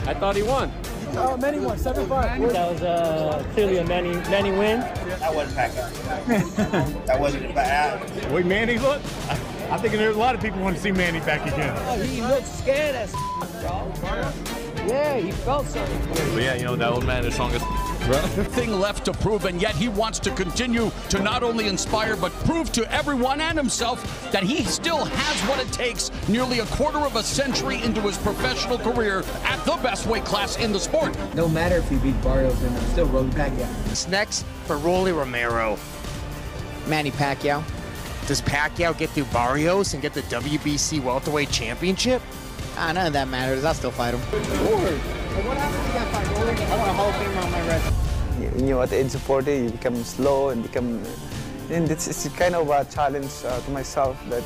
I thought he won. Manny won, 7-5. That was clearly a Manny win. That wasn't Pacquiao. That wasn't bad. The way Manny looked, I think there's a lot of people want to see Manny back again. Oh, he looked scared as bro. Yeah, he felt something. But yeah, you know, that old man is strongest. Thing left to prove, and yet he wants to continue to not only inspire but prove to everyone and himself that he still has what it takes nearly a quarter of a century into his professional career at the best weight class in the sport. No matter if he beat Barrios, then I'm still Rolly Pacquiao. What's next for Rolly Romero? Manny Pacquiao. Does Pacquiao get through Barrios and get the WBC welterweight championship? None of that matters. I'll still fight him. What happened to that fight, Rolly? I want a Hall of Famer on my resume. You know, at the age of 40, you become slow and it's kind of a challenge to myself that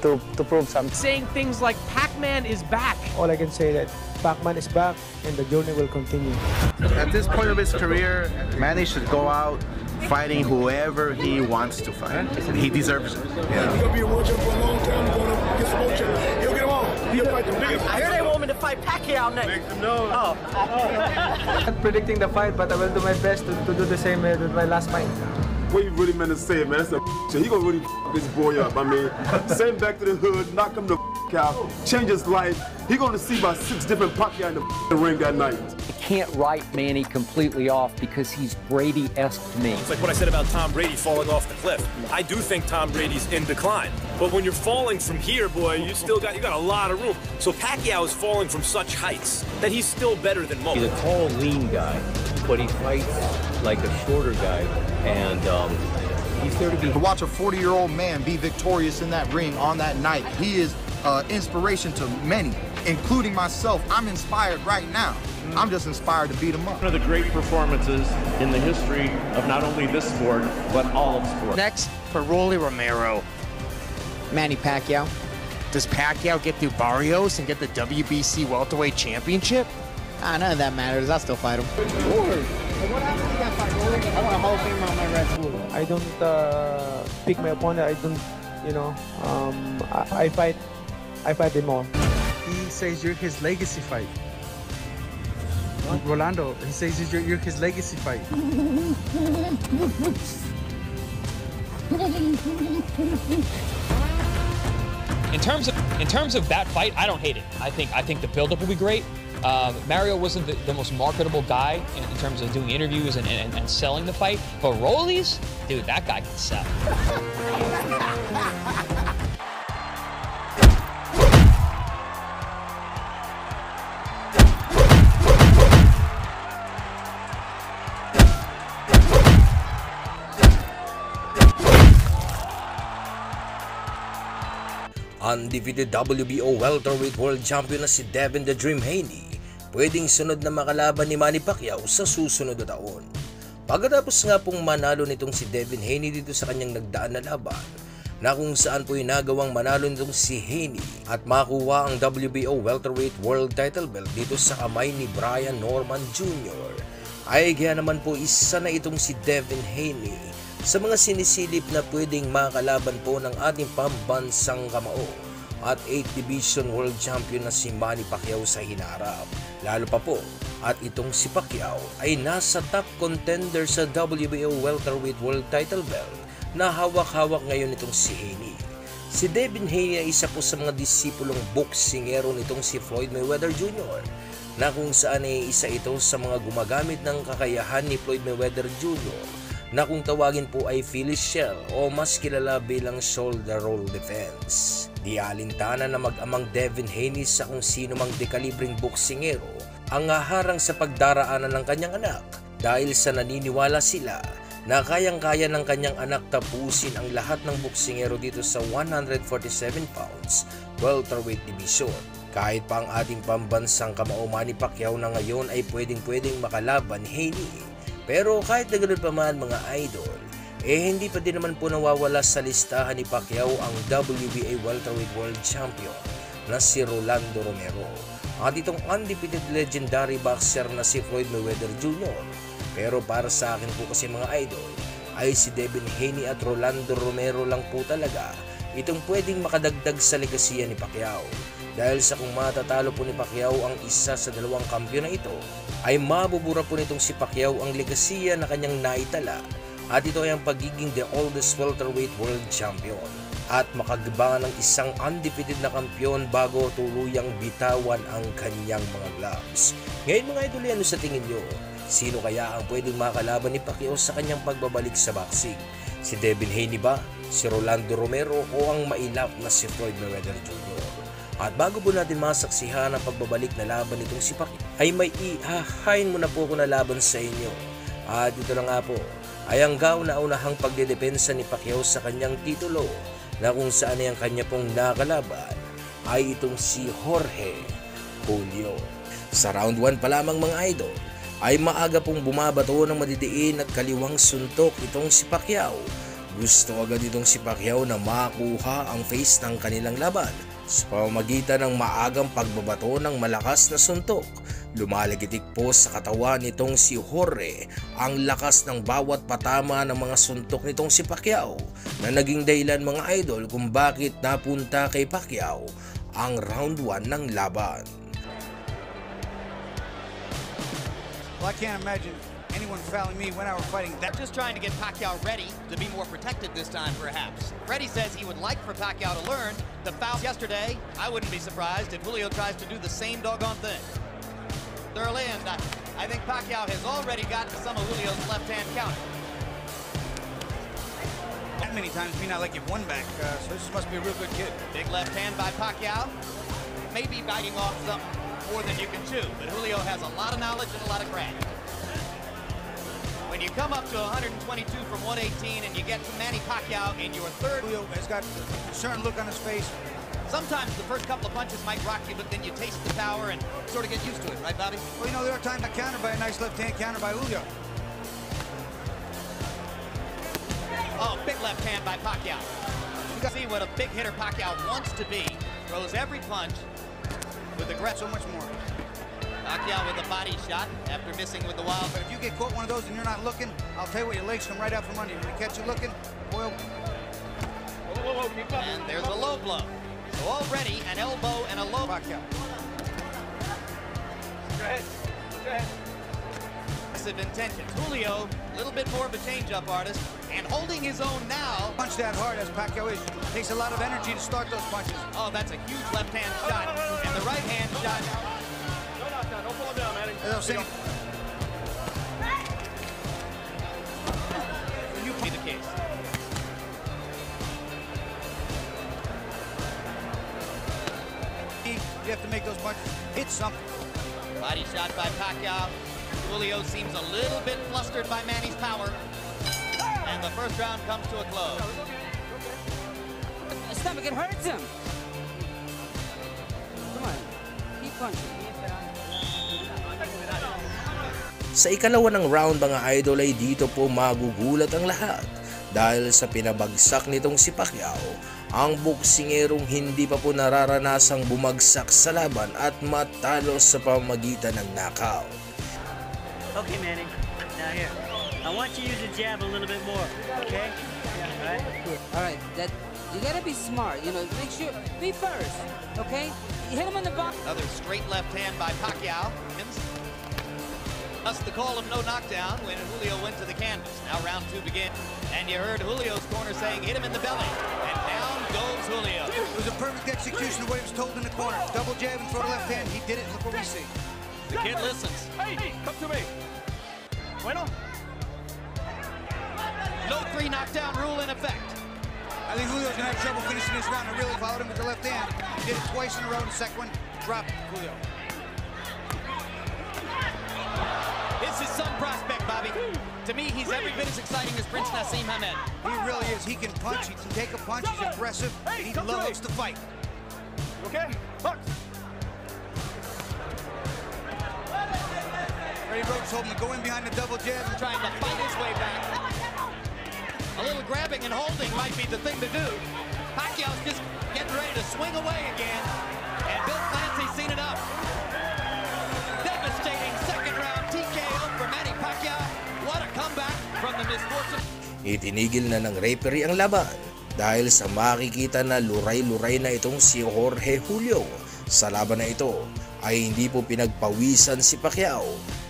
to prove something. Saying things like Pac-Man is back. All I can say that Pac-Man is back and the journey will continue. At this point of his career, Manny should go out fighting whoever he wants to fight. He deserves it. Yeah. He's gonna be a world champion for a long time. He's gonna get some more champions. He'll get them all. He'll fight the biggest. I heard they want me to fight Pacquiao next. Make them know. Oh. I'm not predicting the fight, but I will do my best to do the same with my last fight. What you really meant to say, man, that's a shit. He gonna really this boy up. I mean, send him back to the hood, knock him the out, change his life. He gonna see about 6 different Pacquiao in the ring that night. Can't write Manny completely off because he's Brady-esque to me. It's like what I said about Tom Brady falling off the cliff. I do think Tom Brady's in decline. But when you're falling from here, boy, you got a lot of room. So Pacquiao is falling from such heights that he's still better than most. He's a tall, lean guy, but he fights like a shorter guy, and he's there to be. To watch a 40-year-old man be victorious in that ring on that night, he is inspiration to many, including myself. I'm inspired right now. I'm just inspired to beat him up. One of the great performances in the history of not only this sport, but all of sport. Next for Rolly Romero. Manny Pacquiao. Does Pacquiao get through Barrios and get the WBC welterweight championship? None of that matters. I'll still fight him. What happened to that fight, Rolly? I want a Hall of Famer on my resume. I don't pick my opponent. I don't, you know, I fight them all. He says you're his legacy fight. Rolando, he says you're his legacy fight. In terms of that fight, I don't hate it. I think the buildup will be great. Mario wasn't the most marketable guy in terms of doing interviews and selling the fight, but Rollies, dude, that guy can sell. Undefeated WBO welterweight world champion na si Devin "The Dream" Haney, pwedeng sunod na makalaban ni Manny Pacquiao sa susunod na taon. Pagkatapos nga pong manalo nitong si Devin Haney dito sa kanyang nagdaan na laban, na kung saan po'y nagawang manalo nitong si Haney at makuha ang WBO welterweight world title belt dito sa kamay ni Brian Norman Jr., ay kaya naman po isa na itong si Devin Haney sa mga sinisilip na pwedeng makalaban po ng ating pambansang kamao at 8th Division World Champion na si Manny Pacquiao sa hinarap. Lalo pa po at itong si Pacquiao ay nasa top contender sa WBO welterweight world title belt na hawak-hawak ngayon itong si Haney. Si Devin Haney ay isa po sa mga disipulong boksingero nitong si Floyd Mayweather Jr. na kung saan ay isa ito sa mga gumagamit ng kakayahan ni Floyd Mayweather Jr. na kung tawagin po ay Phyllis Shell o mas kilala bilang shoulder roll defense. Di alintana na mag-amang Devin Haney sa kung sino mang dekalibring boksingero ang haharang sa pagdaraanan ng kanyang anak dahil sa naniniwala sila na kayang-kaya ng kanyang anak tapusin ang lahat ng boksingero dito sa 147 pounds welterweight division. Kahit pa ang ating pambansang kamao Manny Pacquiao na ngayon ay pwedeng-pwedeng makalaban Haney. Pero kahit na ganoon pa man mga idol, hindi pa din naman po nawawala sa listahan ni Pacquiao ang WBA welterweight world champion na si Rolando Romero at itong undefeated legendary boxer na si Floyd Mayweather Jr. Pero para sa akin po kasi mga idol ay si Devin Haney at Rolando Romero lang po talaga itong pwedeng makadagdag sa legasiya ni Pacquiao. Dahil sa kung matatalo po ni Pacquiao ang isa sa dalawang kampiyon na ito, ay mabubura po nitong si Pacquiao ang legasiya na kanyang naitala at ito ay ang pagiging the oldest welterweight world champion at makagba ng isang undefeated na kampiyon bago tuluyang bitawan ang kanyang mga gloves. Ngayon mga idol, ano sa tingin nyo? Sino kaya ang pwedeng makalaban ni Pacquiao sa kanyang pagbabalik sa boxing? Si Devin Haney ba? Si Rolando Romero o ang mailap na si Floyd Mayweather Jr.? At bago po natin masaksihan ang pagbabalik na laban nitong si Pacquiao, ay may ihahain muna po ko na laban sa inyo. At ito na nga po, ay ang kauna-unahang pagdedepensa ni Pacquiao sa kanyang titulo na kung saan ay ang kanya pong nakalaban ay itong si Jorge Julio. Sa round 1 pa lamang mga idol, ay maaga pong bumabato ng madidiin at kaliwang suntok itong si Pacquiao. Gusto agad itong si Pacquiao na makuha ang face ng kanilang laban sa pamamagitan ng maagang pagbabato ng malakas na suntok. Lumalagitik po sa katawan nitong si Jorge ang lakas ng bawat patama ng mga suntok nitong si Pacquiao na naging dahilan mga idol kung bakit napunta kay Pacquiao ang round 1 ng laban. Well, I can't imagine anyone fouling me when I was fighting that. Just trying to get Pacquiao ready to be more protected this time, perhaps. Freddie says he would like for Pacquiao to learn the fouls yesterday. I wouldn't be surprised if Julio tries to do the same doggone thing. Early, and I think Pacquiao has already gotten some of Julio's left-hand counter. That many times me not like you've won back, so this must be a real good kid. Big left hand by Pacquiao. Maybe biting off something more than you can chew, but Julio has a lot of knowledge and a lot of craft. When you come up to 122 from 118 and you get to Manny Pacquiao in your third... Julio has got a concerned look on his face. Sometimes the first couple of punches might rock you, but then you taste the power and sort of get used to it, right, Bobby? Well, you know, there are times I counter by a nice left-hand counter by Julio. Oh, big left hand by Pacquiao. You can see what a big hitter Pacquiao wants to be. Throws every punch with aggression. So much more. Pacquiao with a body shot after missing with the wild. But if you get caught one of those and you're not looking, I'll tell you what, your legs come right out from under you. When they catch you looking, boy. And there's a low blow. So already an elbow and a low. Pacquiao. Go ahead. Go ahead. Aggressive intentions. Julio, a little bit more of a change-up artist, and holding his own now. Punch that hard as Pacquiao is. Takes a lot of energy to start those punches. Oh, that's a huge left-hand shot, and the right-hand shot. No knockdown. Don't pull him down, Manny. As I was saying. You be the case. You have to make those punches hit something. Body shot by Pacquiao. Julio seems a little bit flustered by Manny's power. And the first round comes to a close. Stomach, it hurts him. Come on, keep punching. Sa ikalawa ng round mga idol ay dito po magugulat ang lahat dahil sa pinabagsak nitong si Pacquiao ang boksingerong hindi pa po nararanasang bumagsak sa laban at matalo sa pamamagitan ng knockout. Okay, Manny. Now here. I want you to use the jab a little bit more. Okay? All right. That you gotta be smart. You know, make sure be first. Okay? You hit him on the box. Another straight left hand by Pacquiao. Thus the call of no knockdown when Julio went to the canvas. Now round 2 begins. And you heard Julio's corner saying, hit him in the belly. And down goes Julio. It was a perfect execution of what he was told in the corner. Double jab and throw the left hand. He did it. Look what we see. The kid listens. Hey, come to me. Bueno. No 3 knockdown rule in effect. I think Julio's gonna have trouble finishing this round. I really followed him with the left hand. He did it twice in a row. The second one, dropped Julio. This is some prospect, Bobby. To me, he's every bit as exciting as Prince Nassim Hamed. He really is. He can punch. He can take a punch. He's aggressive. And he loves to fight. Okay, box. Freddie Roach told him to go in behind the double jab and trying to fight his way back. A little grabbing and holding might be the thing to do. Pacquiao's just getting ready to swing away again. And Bill Clancy's seen it up. Devastating second round TKO for Manny Pacquiao. What a comeback from the misfortune. Itinigil na ng referee ang laban dahil sa makikita na luray-luray na itong si Jorge Julio. Sa laban na ito ay hindi po pinagpawisan si Pacquiao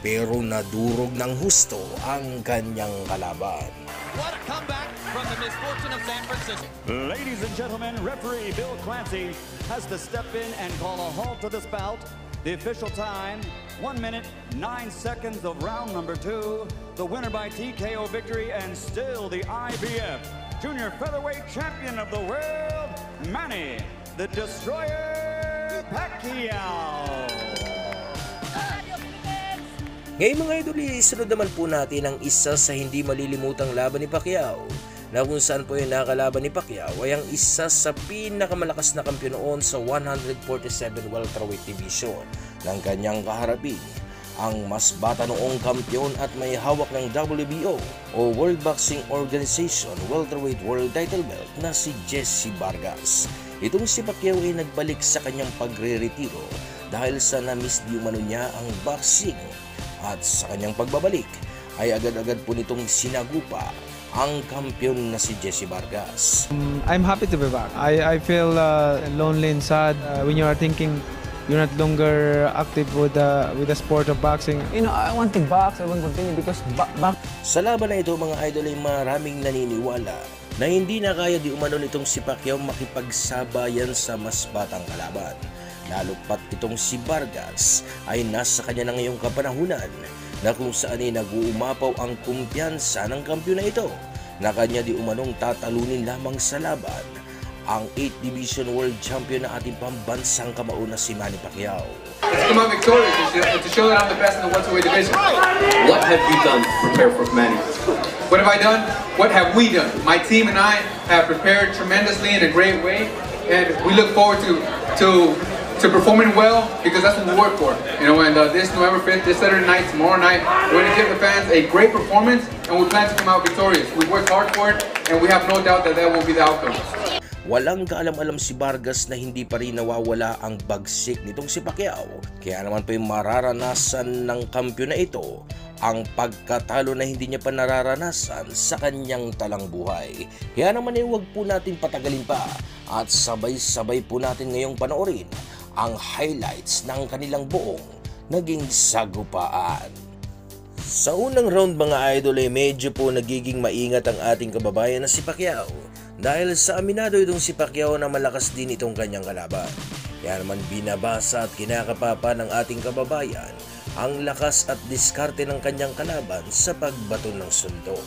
pero nadurog ng husto ang kanyang kalaban. What a comeback from the misfortune of San Francisco. Ladies and gentlemen, referee Bill Clancy has to step in and call a halt to this bout. The official time, 1 minute, 9 seconds of round number 2. The winner by TKO victory and still the IBF Junior Featherweight Champion of the world, Manny the Destroyer Pacquiao. Ngayon mga idol, isunod naman po natin ang isa sa hindi malilimutang laban ni Pacquiao na kung saan po yung nakalaban ni Pacquiao ay ang isa sa pinakamalakas na kampiyon noon sa 147 welterweight division ng kanyang kaharapin. Ang mas bata noong kampiyon at may hawak ng WBO o World Boxing Organization welterweight world title belt na si Jesse Vargas. Itong si Pacquiao ay nagbalik sa kanyang pagre-retiro dahil sa na-miss di umano niya ang boxing. At sa kanyang pagbabalik ay agad-agad po nitong sinagupa ang kampiyon na si Jesse Vargas. I'm happy to be back. I feel lonely and sad when you are thinking you're not longer active with the sport of boxing. You know, I want to box, I want to continue because Sa laban na ito mga idol ay maraming naniniwala na hindi na kaya di umano nitong si Pacquiao makipagsabayan sa mas batang kalaban. Lalo pat itong si Vargas ay nasa kanya na ngayong kapanahunan na kung saan ay nag-uumapaw ang kumpiyansa ng kampiyon na ito na kanya di umanong tatalunin lamang sa laban ang 8th Division World Champion na ating pambansang kamao na si Manny Pacquiao. Let's come out victorious and to show that I'm the best in the welterweight division. What have you done to prepare for Manny? What have I done? What have we done? My team and I have prepared tremendously in a great way, and we look forward to performing well because that's what we work for. You know, and this November 5th, this Saturday night, tomorrow night, we're going to give the fans a great performance, and we plan to come out victorious. We worked hard for it, and we have no doubt that that will be the outcome. Walang kaalam-alam si Vargas na hindi pa rin nawawala ang bagsik nitong si Pacquiao. Kaya naman po yung mararanasan ng kampiyon na ito ang pagkatalo na hindi niya pa nararanasan sa kanyang talang buhay. Kaya naman ay huwag po natin patagalin pa at sabay-sabay po natin ngayong panoorin ang highlights ng kanilang buong naging sagupaan. Sa unang round mga idol ay medyo po nagiging maingat ang ating kababayan na si Pacquiao dahil sa aminado itong si Pacquiao na malakas din itong kanyang kalaban. Kaya naman binabasa at kinakapapa ng ating kababayan ang lakas at diskarte ng kanyang kalaban sa pagbato ng suntok.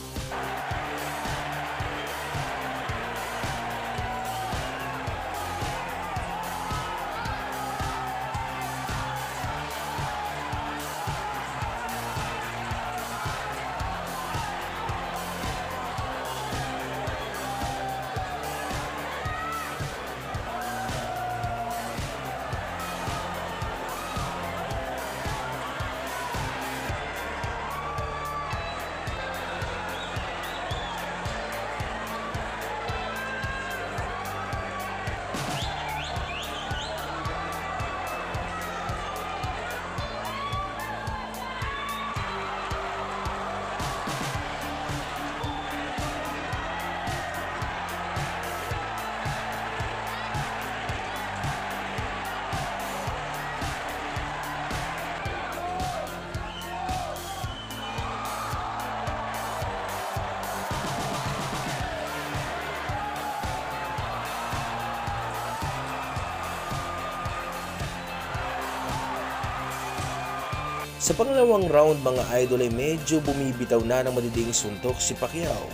Sa pangalawang round mga idol ay medyo bumibitaw na ng matinding suntok si Pacquiao.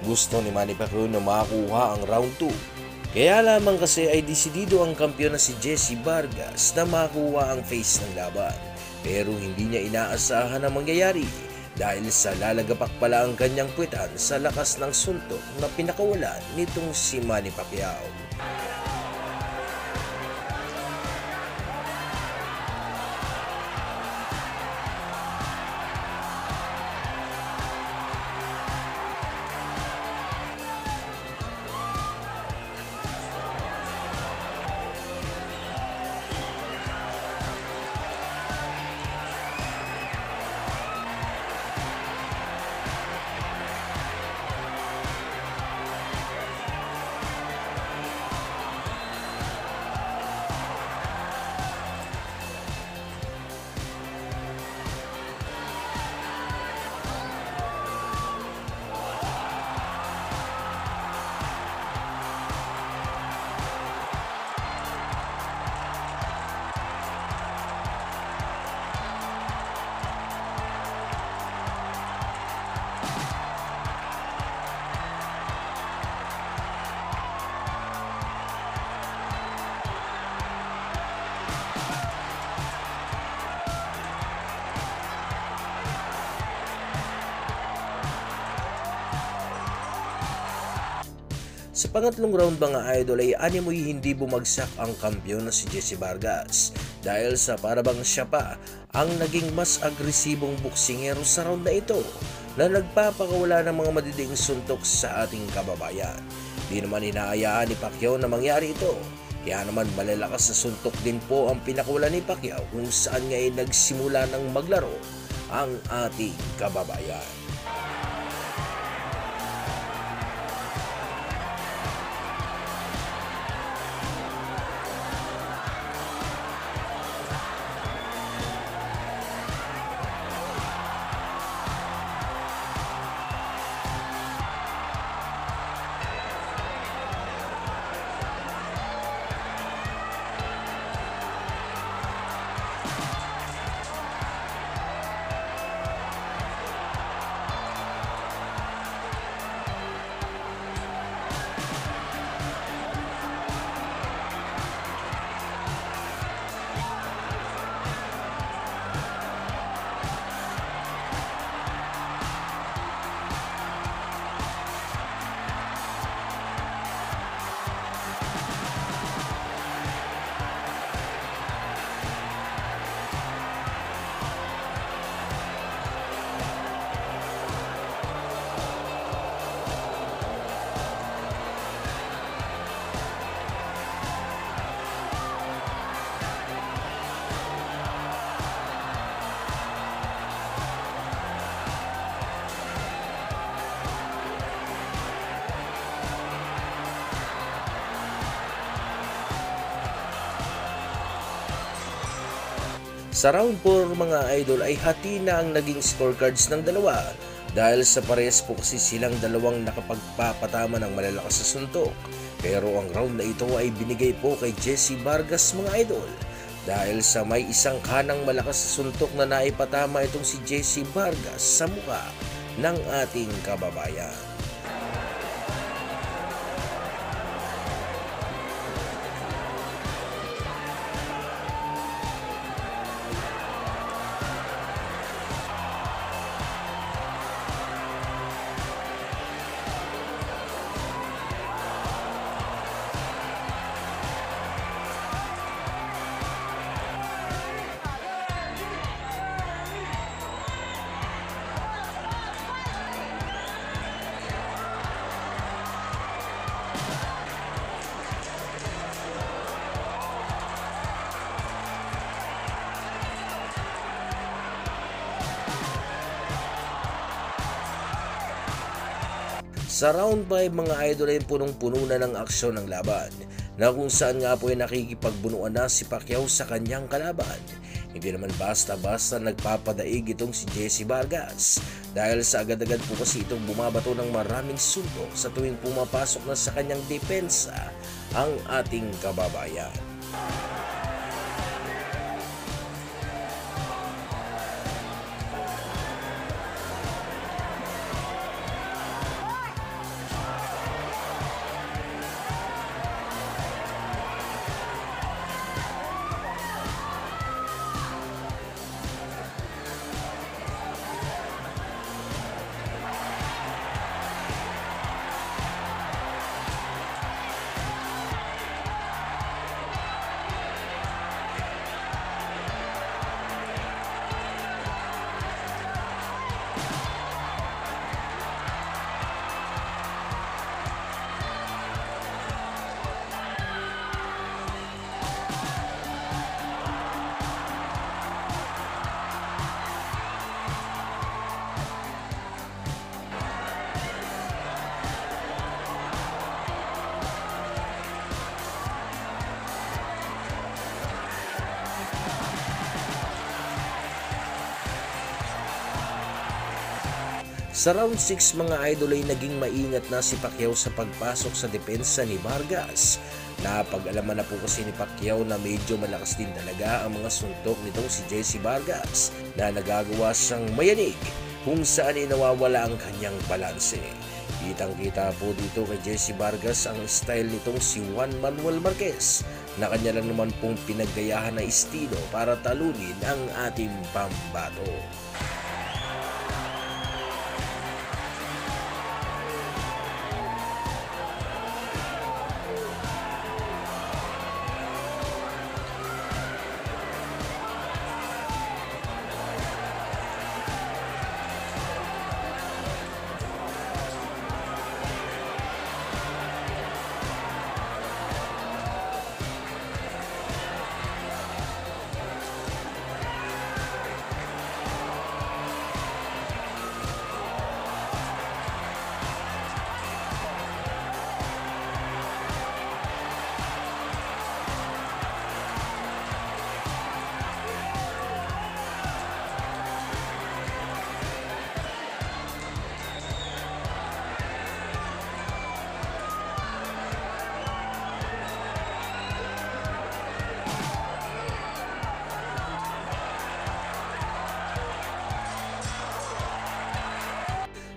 Gusto ni Manny Pacquiao na makakuha ang round 2. Kaya lamang kasi ay desidido ang kampiyon na si Jesse Vargas na makakuha ang face ng laban. Pero hindi niya inaasahan ang mangyayari dahil sa lalagapak pala ang kanyang puwetan sa lakas ng suntok na pinakawalan nitong si Manny Pacquiao. Sa pangatlong round mga idol ay animoy hindi bumagsak ang kampiyon na si Jesse Vargas dahil sa parabang siya pa ang naging mas agresibong boksingero sa round na ito na nagpapakawala ng mga madiding suntok sa ating kababayan. Di naman inaayaan ni Pacquiao na mangyari ito, kaya naman malalakas na suntok din po ang pinakawala ni Pacquiao kung saan nga ay nagsimula ng maglaro ang ating kababayan. Sa round 4 mga idol ay hati na ang naging scorecards ng dalawa dahil sa parehas po kasi silang dalawang nakapagpapatama ng malalakas sa suntok. Pero ang round na ito ay binigay po kay Jesse Vargas mga idol dahil sa may isang kanang malakas sa suntok na naipatama itong si Jesse Vargas sa mukha ng ating kababayan. Sa round 5 mga idol ay punong-puno na ng aksyon ng laban na kung saan nga po ay nakikipagbunuan na si Pacquiao sa kanyang kalaban. Hindi naman basta-basta nagpapadaig itong si Jesse Vargas dahil sa agad-agad po kasi itong bumabato ng maraming suntok sa tuwing pumapasok na sa kanyang depensa ang ating kababayan. Sa round 6 mga idol ay naging maingat na si Pacquiao sa pagpasok sa depensa ni Vargas. Napag-alaman na po kasi ni Pacquiao na medyo malakas din talaga ang mga suntok nitong si Jesse Vargas na nagagawa siyang mayanig kung saan ay nawawala ang kanyang balanse. Kitang-kita po dito kay Jesse Vargas ang style nitong si Juan Manuel Marquez na kanya lang naman pong pinaggayahan na estilo para talunin ang ating pambato.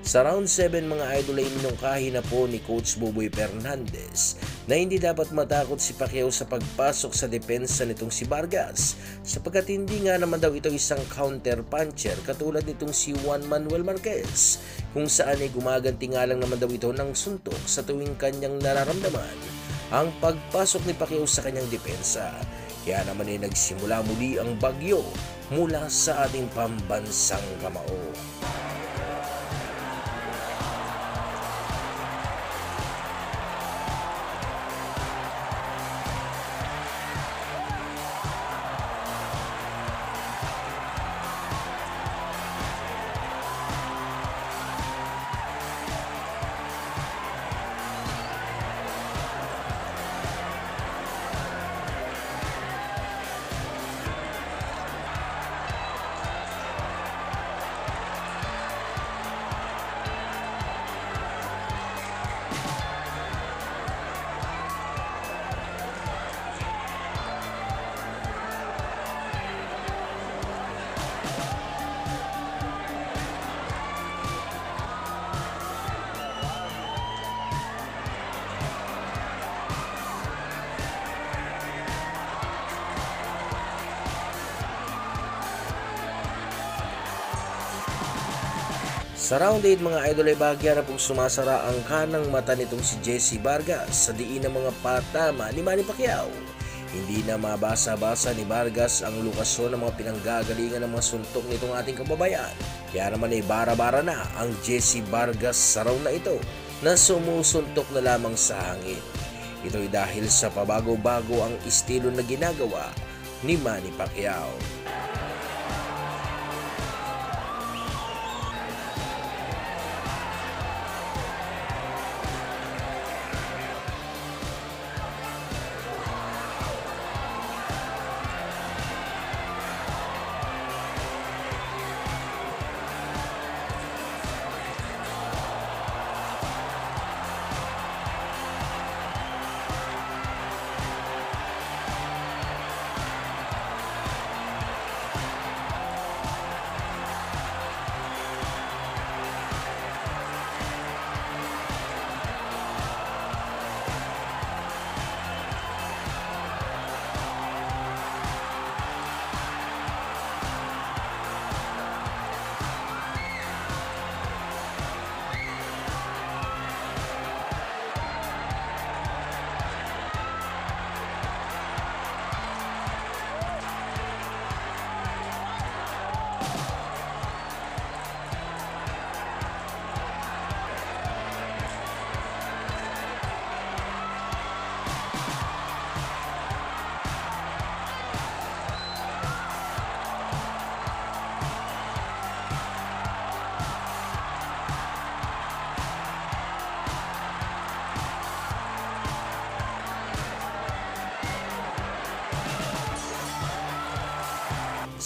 Sa round 7 mga idol ay minungkahi na po ni Coach Boboy Fernandez na hindi dapat matakot si Pacquiao sa pagpasok sa depensa nitong si Vargas sapagkat hindi nga naman daw ito isang counter puncher katulad nitong si Juan Manuel Marquez kung saan ay gumaganti nga lang naman daw ito ng suntok sa tuwing kanyang nararamdaman ang pagpasok ni Pacquiao sa kanyang depensa. Kaya naman ay nagsimula muli ang bagyo mula sa ating pambansang kamao. Sa round 8 mga idol ay bahagya na pong sumasara ang kanang mata nitong si Jesse Vargas sa diin ng mga patama ni Manny Pacquiao. Hindi na mabasa-basa ni Vargas ang lokasyon ng mga pinanggagalingan ng mga suntok nitong ating kababayan. Kaya naman ay bara-bara na ang Jesse Vargas sa round na ito na sumusuntok na lamang sa hangin. Ito ay dahil sa pabago-bago ang estilo na ginagawa ni Manny Pacquiao.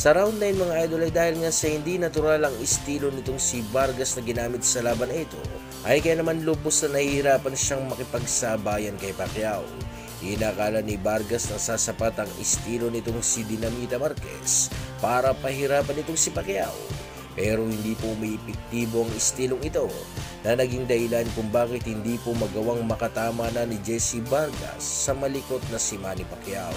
Sa round 9 mga idol ay dahil nga sa hindi natural ang estilo nitong si Vargas na ginamit sa laban ito, ay kaya naman lubos na nahihirapan siyang makipagsabayan kay Pacquiao. Inakala ni Vargas na sasapat ang estilo nitong si Dinamita Marquez para pahirapan itong si Pacquiao. Pero hindi po may epektibo ang estilong ito na naging dahilan kung bakit hindi po magawang makatama na ni Jesse Vargas sa malikot na si Manny Pacquiao.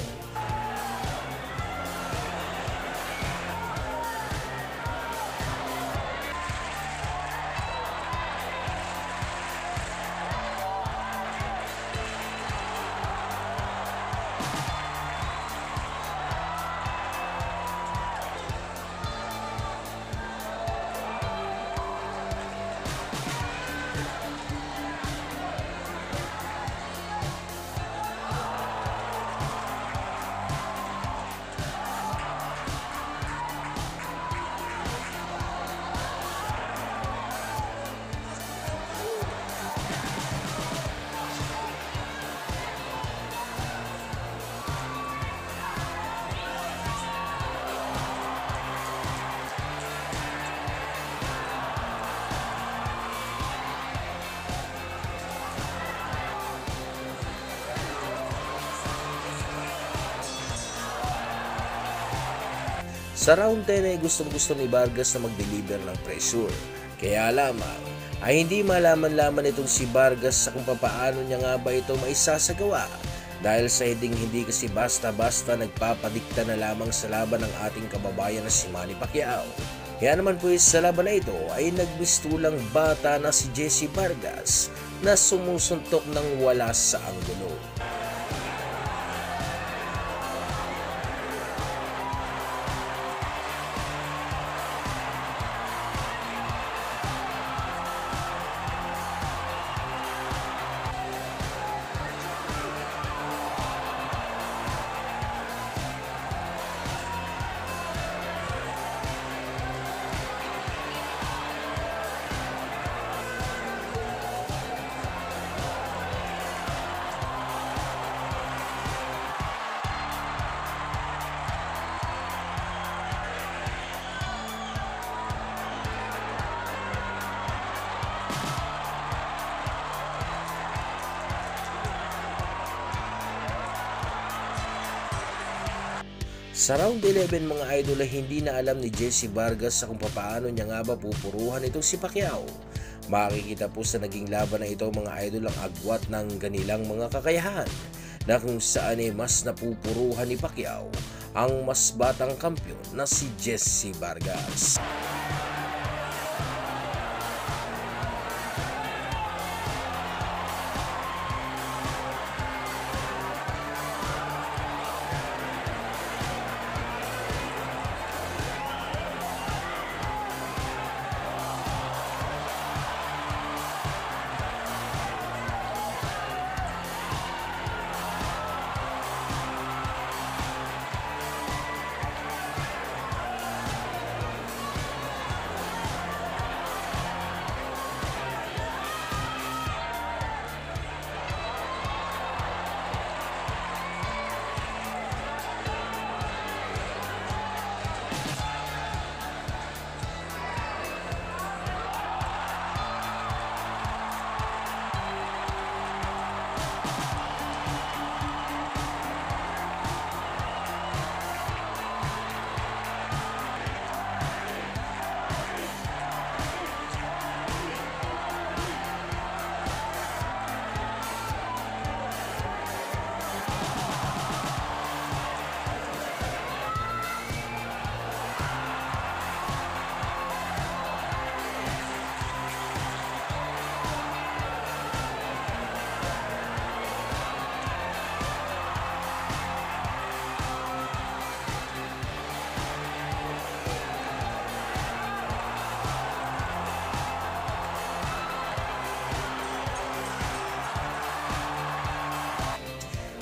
Sa round 10 ay gustong-gusto ni Vargas na mag-deliver ng pressure. Kaya lamang ay hindi malaman-laman itong si Vargas sa kung papaano niya nga ba ito maisasagawa dahil sa hindi kasi basta-basta nagpapadikta na lamang sa laban ng ating kababayan na si Manny Pacquiao. Kaya naman po sa laban na ito ay nagbistulang bata na si Jesse Vargas na sumusuntok ng wala sa anggulo. Sa round 11 mga idol ay hindi na alam ni Jesse Vargas sa kung paano niya nga ba pupuruhan itong si Pacquiao. Makikita po sa naging laban na ito mga idol ang agwat ng ganilang mga kakayahan na kung saan ay mas napupuruhan ni Pacquiao ang mas batang kampiyon na si Jesse Vargas.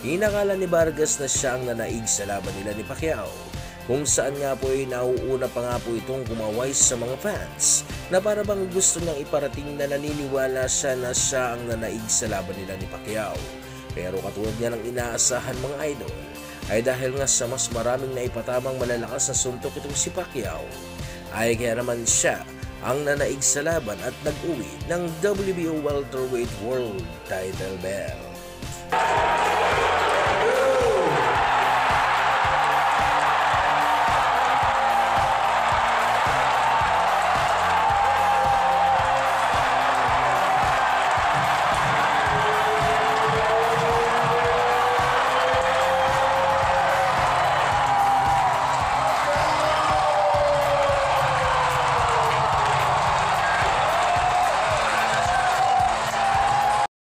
Inakala ni Vargas na siya ang nanaig sa laban nila ni Pacquiao, kung saan nga po ay nauuna pa nga po itong kumaway sa mga fans na para bang gusto niyang iparating na naniniwala siya na siya ang nanaig sa laban nila ni Pacquiao. Pero katulad nga ng inaasahan mga idol, ay dahil nga sa mas maraming naipatamang malalakas na suntok itong si Pacquiao, ay kaya naman siya ang nanaig sa laban at nag-uwi ng WBO Welterweight World Title Belt.